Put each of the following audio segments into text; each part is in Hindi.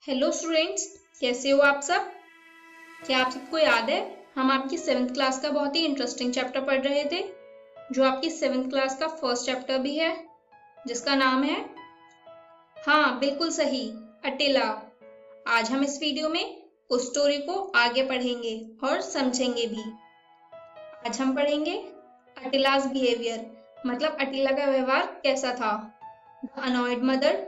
हेलो स्टूडेंट्स, कैसे हो आप सब। क्या आप सबको याद है हम आपकी 7th क्लास का बहुत ही इंटरेस्टिंग चैप्टर पढ़ रहे थे, जो आपकी 7th क्लास का फर्स्ट चैप्टर भी है, जिसका नाम है, हाँ बिल्कुल सही, अटिला। आज हम इस वीडियो में उस स्टोरी को आगे पढ़ेंगे और समझेंगे भी। आज हम पढ़ेंगे अटिलास बिहेवियर, मतलब अटिला का व्यवहार कैसा था। द अनॉयड मदर,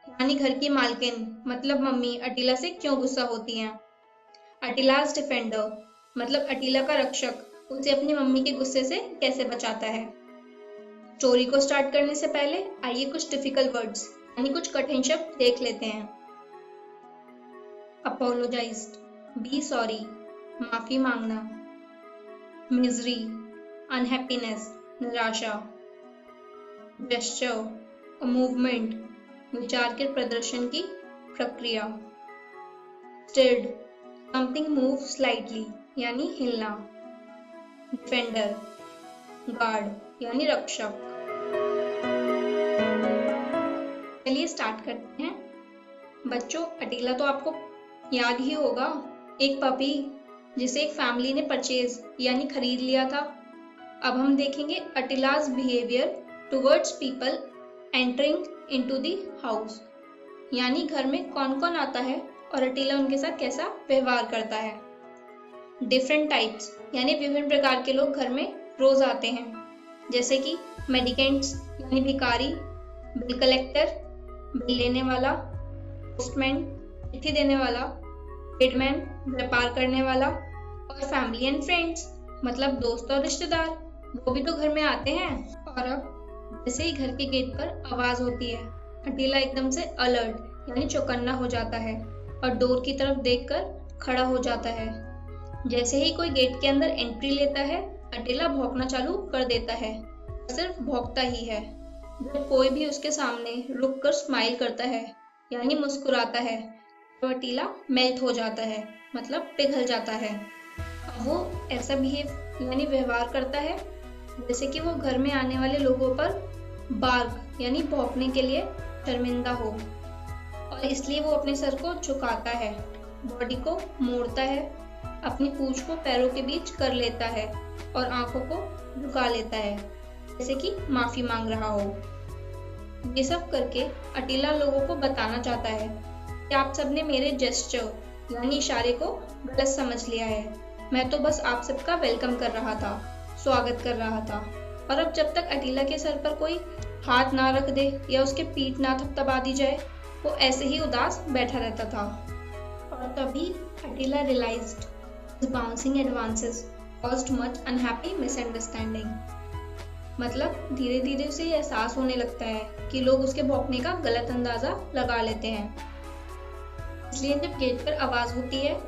यानी घर की मालकिन मतलब मम्मी अटिला से क्यों गुस्सा होती हैं। अटिलास डिफेंडर, मतलब अटिला का रक्षक उसे अपनी मम्मी के गुस्से से कैसे बचाता है। स्टोरी को स्टार्ट करने से पहले आइए कुछ डिफिकल्ट वर्ड्स यानी कुछ कठिन शब्द देख लेते हैं। अपोलोजाइज्ड, बी सॉरी, माफी मांगना। मिजरी, अनहैप्पीनेस, निराशा। जेस्चर, अ मूवमेंट, विचार के प्रदर्शन की प्रक्रिया। स्टिर्ड, समथिंग मूव स्लाइटली यानी हिलना। डिफेंडर, गार्ड यानी रक्षक। चलिए स्टार्ट करते हैं। बच्चों, अटिला तो आपको याद ही होगा, एक पपी जिसे एक फैमिली ने परचेज यानी खरीद लिया था। अब हम देखेंगे Attila's behaviour towards people entering into the house, यानी घर में कौन कौन आता है और अटिला उनके साथ कैसा व्यवहार करता है। डिफरेंट टाइप्स, यानी विभिन्न प्रकार के लोग घर में रोज आते हैं, जैसे कि मेडिकेंट्स यानी भिखारी, बिल कलेक्टर बिल लेने वाला, पोस्टमैन चिट्ठी देने वाला, ट्रेडमैन व्यापार करने वाला, और फैमिली एंड फ्रेंड्स मतलब दोस्त और रिश्तेदार, वो भी तो घर में आते हैं। और अब जैसे ही घर के गेट पर आवाज होती है, अटिला एकदम से अलर्ट यानी चौकन्ना हो जाता है और डोर की तरफ देखकर खड़ा हो जाता है। जैसे ही कोई गेट के अंदर एंट्री लेता है, अटिला भौंकना चालू कर देता है। सिर्फ भौंकता ही है। जब कोई भी उसके सामने रुककर स्माइल करता है यानी मुस्कुराता है, तो अटिला मेल्ट हो जाता है मतलब पिघल जाता है। अब वो ऐसा बिहेव यानी व्यवहार करता है जैसे कि वो घर में आने वाले लोगों पर बार्क यानी भौंकने के लिए शर्मिंदा हो, और इसलिए वो अपने सर को झुकाता है, बॉडी को मोड़ता है, अपनी पूंछ को पैरों के बीच कर लेता है और आंखों को झुका लेता है, जैसे कि माफी मांग रहा हो। ये सब करके अटिला लोगों को बताना चाहता है कि आप सबने मेरे जेस्चर यानी इशारे को गलत समझ लिया है। मैं तो बस आप सबका वेलकम कर रहा था, स्वागत कर रहा था। और अब जब तक अटिला के सर पर कोई हाथ ना रख दे या उसके पीठ ना थपथपा दी जाए, वो ऐसे ही उदास बैठा रहता था। और तभी अटिला realised his bouncing advances caused much unhappy misunderstanding, मतलब धीरे धीरे उसे एहसास होने लगता है कि लोग उसके भौंकने का गलत अंदाजा लगा लेते हैं। इसलिए जब गेट पर आवाज होती है,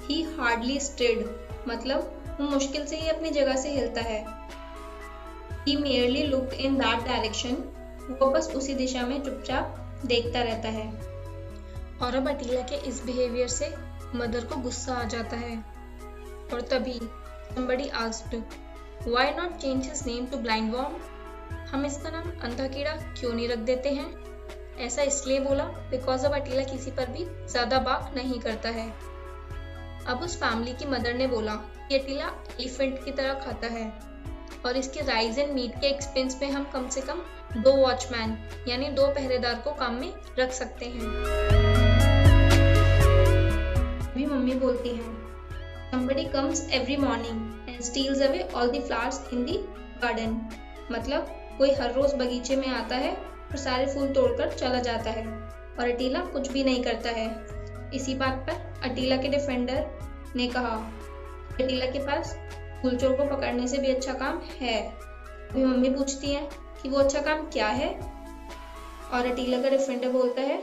he hardly stirred, मतलब वो मुश्किल से ही अपनी जगह से हिलता है। He merely looked in that direction, वो बस उसी दिशा में चुपचाप देखता रहता है। और अब अटिला के इस बिहेवियर से मदर को गुस्सा आ जाता है, और तभी somebody asked, why not change his name to blind worm? हम इसका नाम अंधा कीड़ा क्यों नहीं रख देते हैं? ऐसा इसलिए बोला बिकॉज अब अटिला किसी पर भी ज्यादा बात नहीं करता है। अब उस फैमिली की मदर ने बोला कि अटिला एलिफेंट की तरह खाता है और इसके राइस एंड मीट के एक्सपेंस में हम कम से कम 2 वॉचमैन यानी 2 पहरेदार को काम में रख सकते हैं। अभी मम्मी बोलती हैं, somebody comes every morning and steals away all the flowers in the garden, मतलब कोई हर रोज बगीचे में आता है और सारे फूल तोड़कर चला जाता है और अटिला कुछ भी नहीं करता है। इसी बात पर अटिला के डिफेंडर ने कहा, अटिला के पास फूल चोर को पकड़ने से भी अच्छा काम है। अभी मम्मी पूछती है कि वो अच्छा काम क्या है, और अटिला का डिफेंडर बोलता है,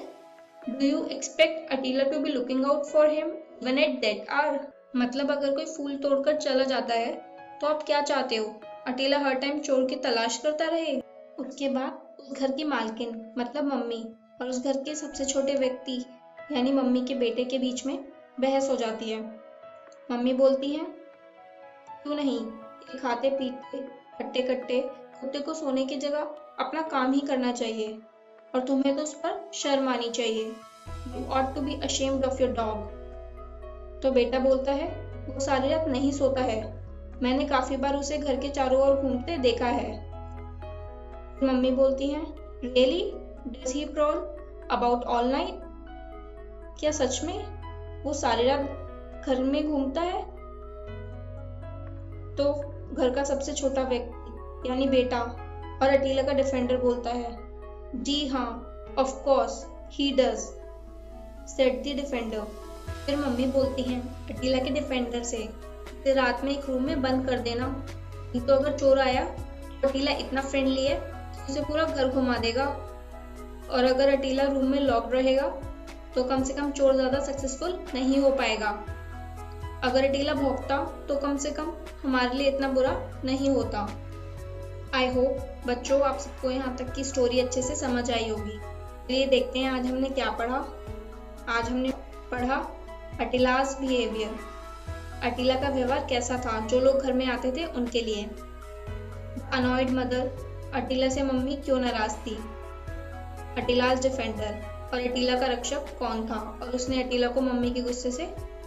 do you expect Attila to be looking out for him even at that hour, मतलब अगर कोई फूल तोड़कर चला जाता है तो आप क्या चाहते हो, अटिला हर टाइम चोर की तलाश करता रहे। उसके बाद उस घर की मालकिन मतलब मम्मी और उस घर के सबसे छोटे व्यक्ति यानी मम्मी के बेटे के बीच में बहस हो जाती है। मम्मी बोलती हैं, क्यों नहीं, ये खाते पीते कट्टे कट्टे कुत्ते को सोने की जगह अपना काम ही करना चाहिए और तुम्हें तो उस पर शर्म आनी चाहिए। You ought to be ashamed of your dog. तो बेटा बोलता है, वो सारी रात नहीं सोता है, मैंने काफी बार उसे घर के चारों ओर घूमते देखा है। मम्मी बोलती हैं, Really? Does he prowl about all night? क्या सच में वो सारी रात घर में घूमता है? तो घर का सबसे छोटा व्यक्ति यानी बेटा और अटीला का डिफेंडर बोलता है, जी हाँ, of course he does, said the defender. फिर मम्मी बोलती हैं अटीला के डिफेंडर से, इसे रात में एक रूम में बंद कर देना, नहीं तो अगर चोर आया तो अटीला इतना फ्रेंडली है कि उसे पूरा घर घुमा देगा, और अगर अटीला रूम में लॉक्ड रहेगा तो कम से कम चोर ज्यादा सक्सेसफुल नहीं हो पाएगा। अगर अटीला भौंकता तो कम से कम हमारे लिए इतना बुरा नहीं होता। आई होप बच्चों आप सबको यहाँ तक की स्टोरी अच्छे से समझ आई होगी। चलिए देखते हैं आज हमने क्या पढ़ा। आज हमने पढ़ा अटीलास बिहेवियर, अटीला का व्यवहार कैसा था जो लोग घर में आते थे उनके लिए। अनॉयड मदर, अटीला से मम्मी क्यों नाराज थी। अटीलास डिफेंडर, और अटीला का रक्षक कौन था और उसने अटीला को मम्मी के गुस्से से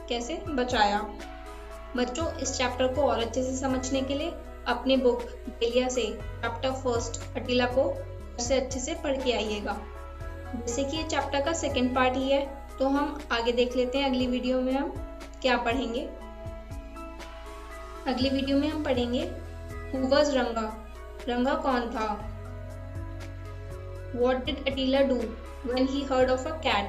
कैसे बचाया। बच्चों इस चैप्टर को और अच्छे से समझने के लिए अपनी बुक डेलिया से चैप्टर फर्स्ट अटीला को से अच्छे से पढ़ के आइएगा। जैसे कि ये चैप्टर का सेकंड पार्ट ही है, तो हम आगे देख लेते हैं अगली वीडियो में हम क्या पढ़ेंगे। अगली वीडियो में हम पढ़ेंगे हु वाज रंगा, रंगा कौन था। What did Attila do when he heard of a cat?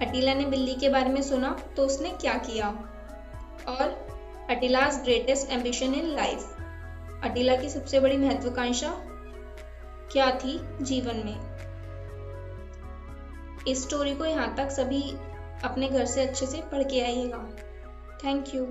अटीला ने बिल्ली के बारे में सुना तो उसने क्या किया। और अटीलास ग्रेटेस्ट एम्बिशन इन लाइफ, अटीला की सबसे बड़ी महत्वाकांक्षा क्या थी जीवन में। इस स्टोरी को यहाँ तक सभी अपने घर से अच्छे से पढ़ के आइएगा। Thank you.